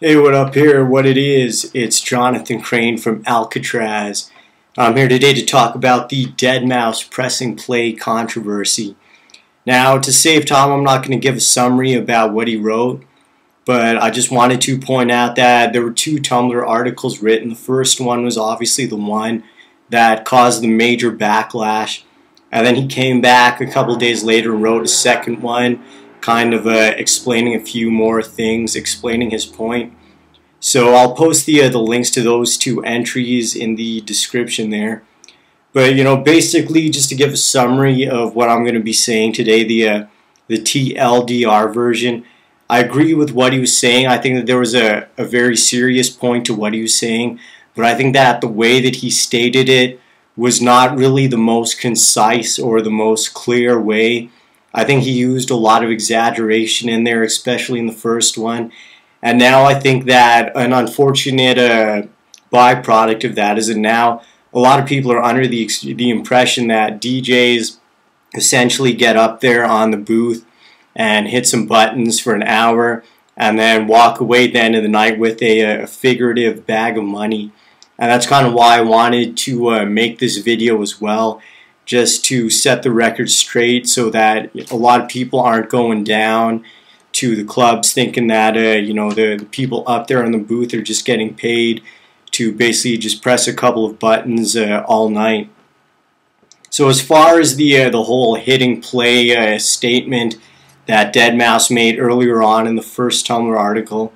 Hey, what up here? What it is, it's Jonathan Crane from Alcatraz. I'm here today to talk about the Deadmau5 pressing play controversy. Now, to save time, I'm not going to give a summary about what he wrote, but I just wanted to point out that there were two Tumblr articles written. The first one was obviously the one that caused the major backlash, and then he came back a couple days later and wrote a second one, kind of explaining a few more things, explaining his point. So I'll post the links to those two entries in the description there. But basically, just to give a summary of what I'm going to be saying today, the TLDR version, I agree with what he was saying. I think that there was a very serious point to what he was saying, but I think that the way that he stated it was not really the most concise or the most clear way. I think he used a lot of exaggeration in there, especially in the first one. And now I think that an unfortunate byproduct of that is that now a lot of people are under the impression that DJs essentially get up there on the booth and hit some buttons for an hour and then walk away at the end of the night with a figurative bag of money. And that's kind of why I wanted to make this video as well, just to set the record straight so that a lot of people aren't going down to the clubs thinking that the people up there in the booth are just getting paid to basically just press a couple of buttons all night. So as far as the whole hitting play statement that Deadmau5 made earlier on in the first Tumblr article,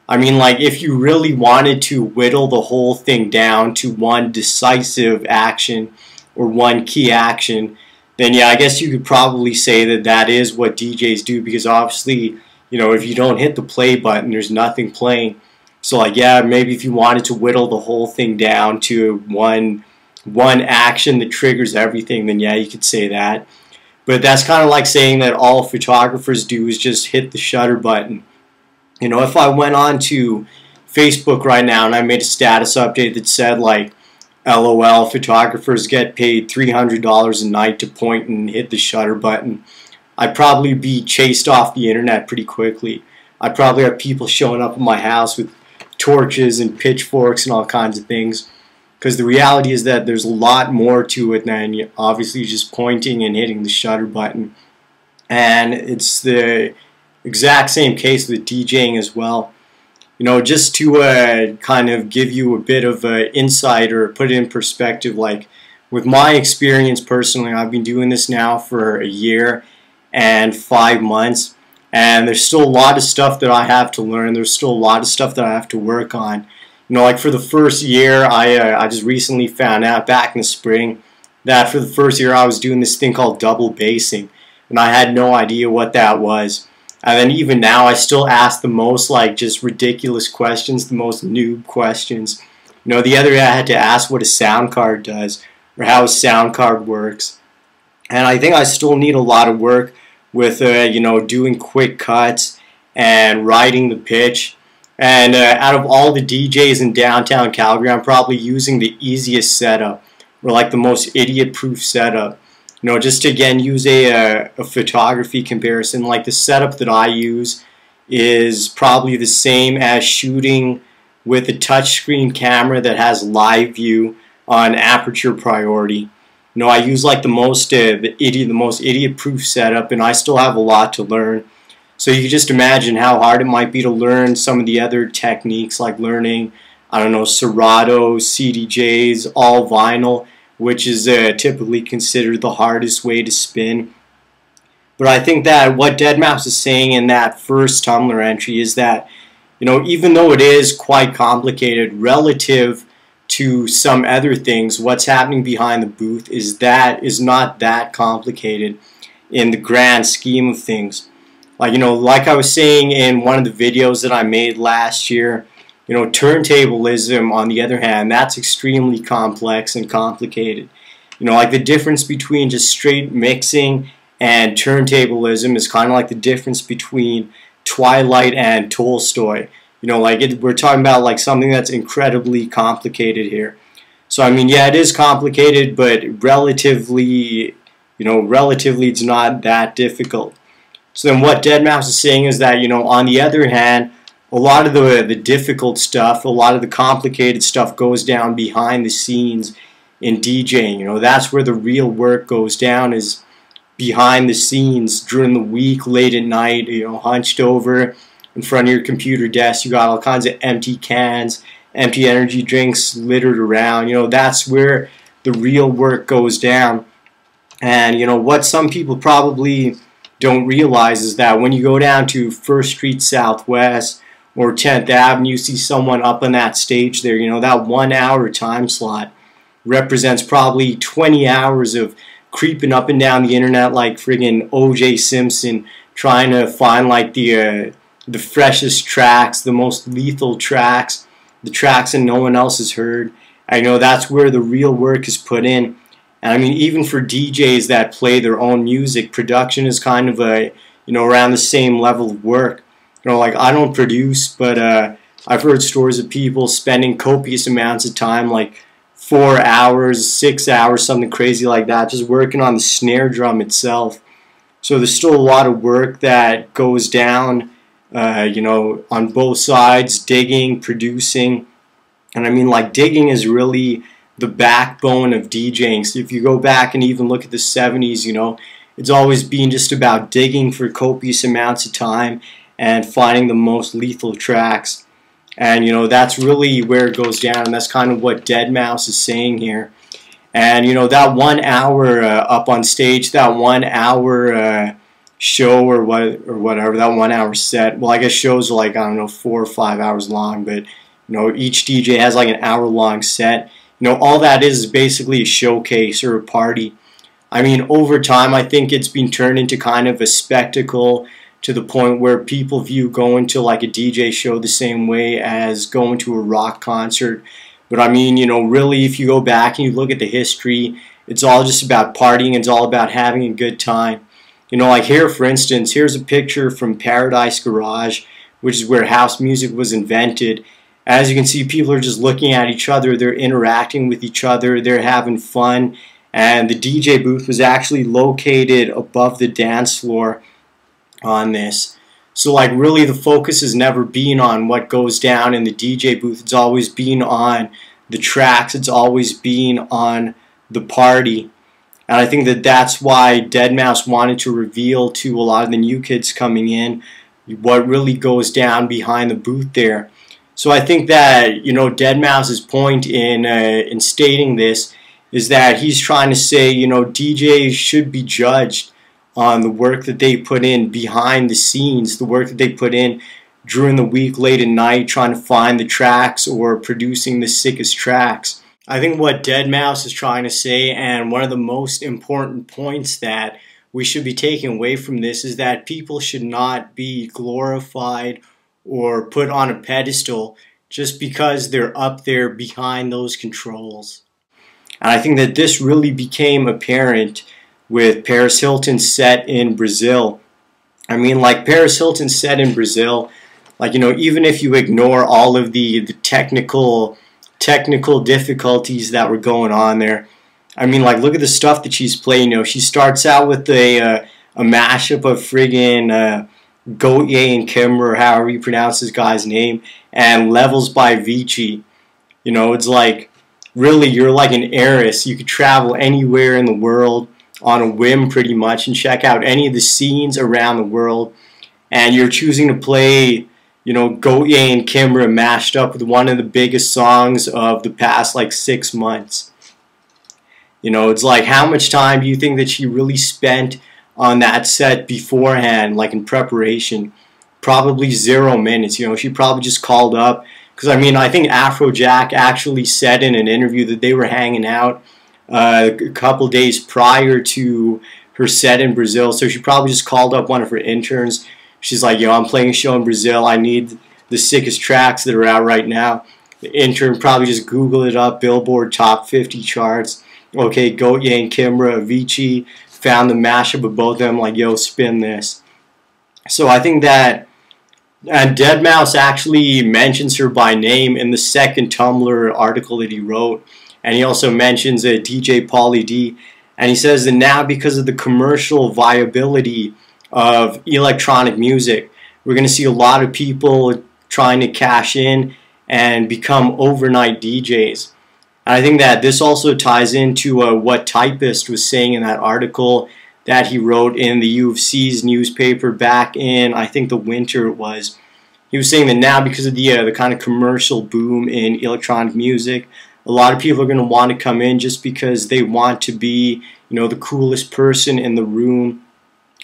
I mean, like, if you really wanted to whittle the whole thing down to one decisive action or one key action, then yeah, I guess you could probably say that that is what DJs do, because obviously, if you don't hit the play button, there's nothing playing. So like, yeah, maybe if you wanted to whittle the whole thing down to one action that triggers everything, then yeah, you could say that. But that's kind of like saying that all photographers do is just hit the shutter button. If I went on to Facebook right now and I made a status update that said like, LOL, photographers get paid $300 a night to point and hit the shutter button, I'd probably be chased off the internet pretty quickly. I'd probably have people showing up at my house with torches and pitchforks and all kinds of things. Because the reality is that there's a lot more to it than obviously just pointing and hitting the shutter button. And it's the exact same case with DJing as well. Just to kind of give you a bit of insight or put it in perspective, like with my experience personally, I've been doing this now for a year and 5 months, and there's still a lot of stuff that I have to learn. There's still a lot of stuff that I have to work on. Like for the first year, I just recently found out back in the spring that for the first year I was doing this thing called double bassing, and I had no idea what that was. And then even now, I still ask the most just ridiculous questions, the most noob questions. The other day I had to ask what a sound card does or how a sound card works. And I think I still need a lot of work with, doing quick cuts and riding the pitch. And out of all the DJs in downtown Calgary, I'm probably using the easiest setup, or like the most idiot-proof setup. Just to again use a photography comparison, like the setup that I use is probably the same as shooting with a touchscreen camera that has live view on aperture priority. I use like the most idiot-proof setup, and I still have a lot to learn. So you can just imagine how hard it might be to learn some of the other techniques, like learning, I don't know, Serato, CDJs, all vinyl, which is typically considered the hardest way to spin. But I think that what Deadmau5 is saying in that first Tumblr entry is that, even though it is quite complicated relative to some other things, what's happening behind the booth is not that complicated in the grand scheme of things. Like I was saying in one of the videos that I made last year, turntablism, on the other hand, that's extremely complex and complicated. Like the difference between just straight mixing and turntablism is kind of like the difference between Twilight and Tolstoy. We're talking about like something that's incredibly complicated here. So I mean, yeah, it is complicated, but relatively it's not that difficult. So then what Deadmau5 is saying is that, on the other hand, a lot of the difficult stuff, a lot of the complicated stuff goes down behind the scenes in DJing. You know, that's where the real work goes down, is behind the scenes during the week, late at night, you know, hunched over in front of your computer desk. You got all kinds of empty cans, empty energy drinks littered around. You know, that's where the real work goes down. And, you know, what some people probably don't realize is that when you go down to 1st Street Southwest or 10th Avenue, you see someone up on that stage there, you know, that 1 hour time slot represents probably 20 hours of creeping up and down the internet like friggin' O.J. Simpson, trying to find like the freshest tracks, the most lethal tracks, the tracks that no one else has heard. I know that's where the real work is put in. And I mean, even for DJs that play their own music, production is kind of a, you know, around the same level of work. You know, like I don't produce, but I've heard stories of people spending copious amounts of time, like 4 hours, 6 hours, something crazy like that, just working on the snare drum itself. So there's still a lot of work that goes down, you know, on both sides, digging, producing. And I mean, like, digging is really the backbone of DJing. So if you go back and even look at the 70s, you know, it's always been just about digging for copious amounts of time and finding the most lethal tracks. And, you know, that's really where it goes down, and that's kind of what Deadmau5 is saying here. And, you know, that 1 hour up on stage, that 1 hour show or whatever, that 1 hour set, well, I guess shows are like, I don't know, 4 or 5 hours long, but, you know, each DJ has like an hour-long set. You know, all that is basically a showcase or a party. I mean, over time, I think it's been turned into kind of a spectacle, to the point where people view going to like a DJ show the same way as going to a rock concert. But I mean, you know, really, if you go back and you look at the history, it's all just about partying. It's all about having a good time. You know, like here, for instance, here's a picture from Paradise Garage, which is where house music was invented. As you can see, people are just looking at each other. They're interacting with each other. They're having fun. And the DJ booth was actually located above the dance floor on this. So like really the focus has never been on what goes down in the DJ booth. It's always been on the tracks. It's always been on the party. And I think that that's why Deadmau5 wanted to reveal to a lot of the new kids coming in what really goes down behind the booth there. So I think that, you know, Deadmau5's point in stating this is that he's trying to say, you know, DJs should be judged on the work that they put in behind the scenes, the work that they put in during the week, late at night, trying to find the tracks or producing the sickest tracks. I think what Deadmau5 is trying to say, and one of the most important points that we should be taking away from this, is that people should not be glorified or put on a pedestal just because they're up there behind those controls. And I think that this really became apparent with Paris Hilton's set in Brazil. I mean, like, Paris Hilton's set in Brazil, like, you know, even if you ignore all of the technical difficulties that were going on there, I mean, like, look at the stuff that she's playing. You know, she starts out with a mashup of friggin' Gautier and Kimber, or however you pronounce this guy's name, and Levels by Vici. You know, it's like, really, you're like an heiress. You could travel anywhere in the world on a whim pretty much and check out any of the scenes around the world, and you're choosing to play, you know, Gautier and Kimber mashed up with one of the biggest songs of the past like 6 months. You know, it's like, how much time do you think that she really spent on that set beforehand, like in preparation? Probably 0 minutes. You know, she probably just called up, because I mean, I think Afrojack actually said in an interview that they were hanging out a couple days prior to her set in Brazil. So she probably just called up one of her interns. She's like, yo, I'm playing a show in Brazil. I need the sickest tracks that are out right now. The intern probably just Googled it up, Billboard Top 50 charts. Okay, Gautier and Kimber, Avicii, found the mashup of both of them, like, yo, spin this. So I think that, and Deadmau5 actually mentions her by name in the second Tumblr article that he wrote. And he also mentions DJ Pauly D. And he says that now, because of the commercial viability of electronic music, we're going to see a lot of people trying to cash in and become overnight DJs. And I think that this also ties into what Typist was saying in that article that he wrote in the UFC's newspaper back in, I think, the winter it was. He was saying that now, because of the kind of commercial boom in electronic music, a lot of people are going to want to come in just because they want to be, the coolest person in the room,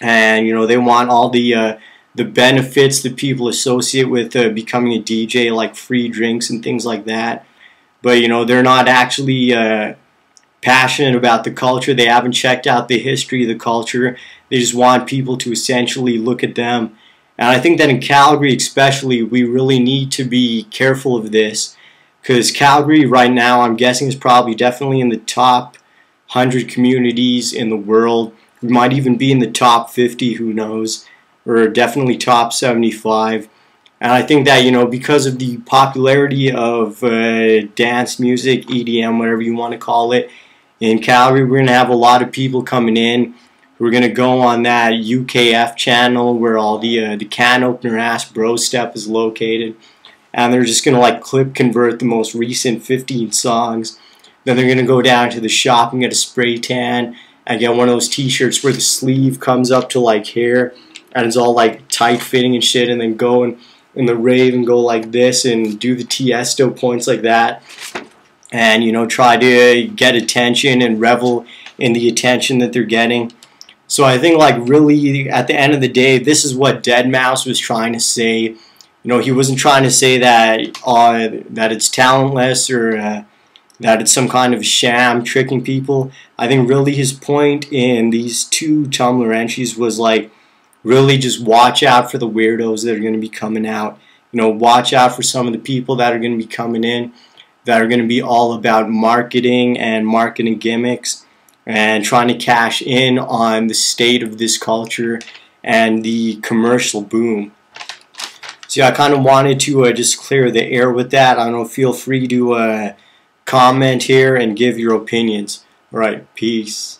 and they want all the benefits that people associate with becoming a DJ, like free drinks and things like that. But they're not actually passionate about the culture. They haven't checked out the history of the culture. They just want people to essentially look at them. And I think that in Calgary especially, we really need to be careful of this, because Calgary right now, I'm guessing, is probably definitely in the top 100 communities in the world. We might even be in the top 50, who knows, or definitely top 75. And I think that, because of the popularity of dance music, EDM, whatever you want to call it, in Calgary, we're going to have a lot of people coming in who are going to go on that UKF channel where all the can opener ass bro step is located. And they're just going to like clip convert the most recent 15 songs. Then they're going to go down to the shop and get a spray tan and get one of those t-shirts where the sleeve comes up to like here and it's all like tight fitting and shit, and then go in the rave and go like this and do the Tiesto points like that, and try to get attention and revel in the attention that they're getting. So I think, like, really at the end of the day, this is what Deadmau5 was trying to say. He wasn't trying to say that it's talentless or that it's some kind of sham tricking people. I think really his point in these two Tumblr entries was like, really just watch out for the weirdos that are going to be coming out. Watch out for some of the people that are going to be coming in that are going to be all about marketing and marketing gimmicks and trying to cash in on the state of this culture and the commercial boom. So I kind of wanted to just clear the air with that. I don't know, feel free to comment here and give your opinions. Alright, peace.